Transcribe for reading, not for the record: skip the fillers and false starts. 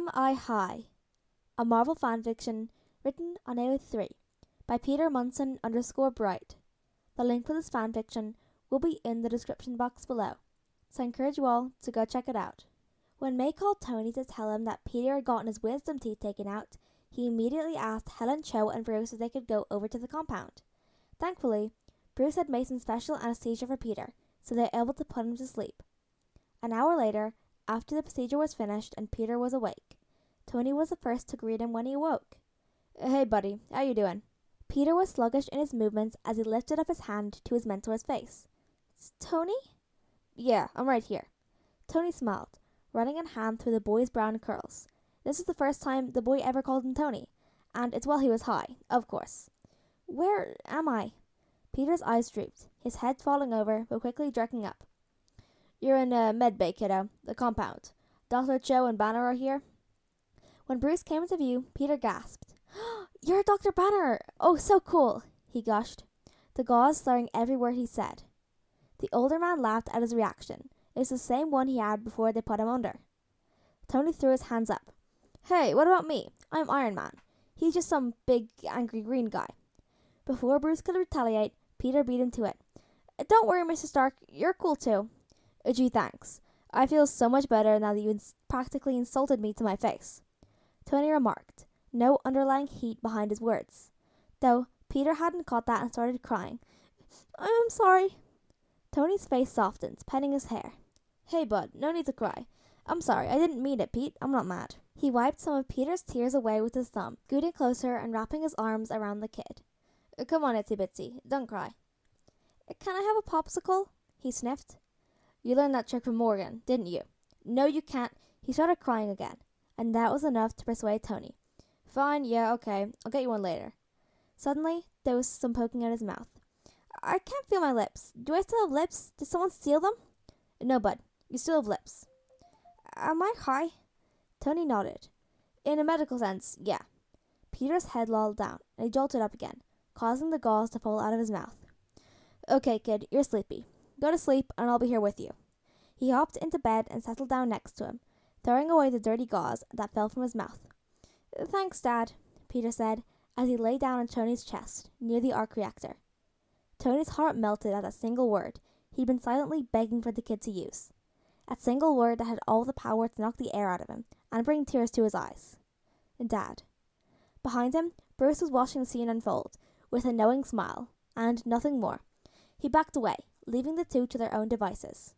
Am I High? A Marvel fanfiction written on AO3 by Peter Munson_Bright. The link for this fanfiction will be in the description box below, so I encourage you all to go check it out. When May called Tony to tell him that Peter had gotten his wisdom teeth taken out, he immediately asked Helen, Cho, and Bruce if they could go over to the compound. Thankfully, Bruce had made some special anesthesia for Peter, so they were able to put him to sleep. An hour later, after the procedure was finished and Peter was awake, Tony was the first to greet him when he awoke. "Hey buddy, how you doing?" Peter was sluggish in his movements as he lifted up his hand to his mentor's face. "Tony?" "Yeah, I'm right here." Tony smiled, running a hand through the boy's brown curls. This was the first time the boy ever called him Tony, and it's while he was high, of course. "Where am I?" Peter's eyes drooped, his head falling over but quickly jerking up. "You're in medbay, kiddo, the compound. Dr. Cho and Banner are here." When Bruce came into view, Peter gasped. "You're Dr. Banner! Oh, so cool!" he gushed, the gauze slurring every word he said. The older man laughed at his reaction. It was the same one he had before they put him under. Tony threw his hands up. "Hey, what about me? I'm Iron Man. He's just some big, angry green guy." Before Bruce could retaliate, Peter beat him to it. "Don't worry, Mr. Stark. You're cool too." "Gee, thanks. I feel so much better now that you practically insulted me to my face," Tony remarked, no underlying heat behind his words. Though Peter hadn't caught that and started crying. "I'm sorry." Tony's face softened, petting his hair. "Hey, bud, no need to cry. I'm sorry, I didn't mean it, Pete. I'm not mad." He wiped some of Peter's tears away with his thumb, scooting closer and wrapping his arms around the kid. "Come on, Itsy Bitsy, don't cry." "Can I have a popsicle?" he sniffed. "You learned that trick from Morgan, didn't you?" "No, you can't." He started crying again, and that was enough to persuade Tony. "Fine, yeah, okay, I'll get you one later." Suddenly, there was some poking at his mouth. "I can't feel my lips. Do I still have lips? Did someone steal them?" "No, bud, you still have lips." "Am I high?" Tony nodded. "In a medical sense, yeah." Peter's head lolled down, and he jolted up again, causing the gauze to fall out of his mouth. "Okay, kid, you're sleepy. Go to sleep, and I'll be here with you." He hopped into bed and settled down next to him, throwing away the dirty gauze that fell from his mouth. "Thanks, Dad," Peter said, as he lay down on Tony's chest, near the arc reactor. Tony's heart melted at that single word he'd been silently begging for the kid to use. That single word that had all the power to knock the air out of him and bring tears to his eyes. Dad. Behind him, Bruce was watching the scene unfold, with a knowing smile, and nothing more. He backed away, leaving the two to their own devices.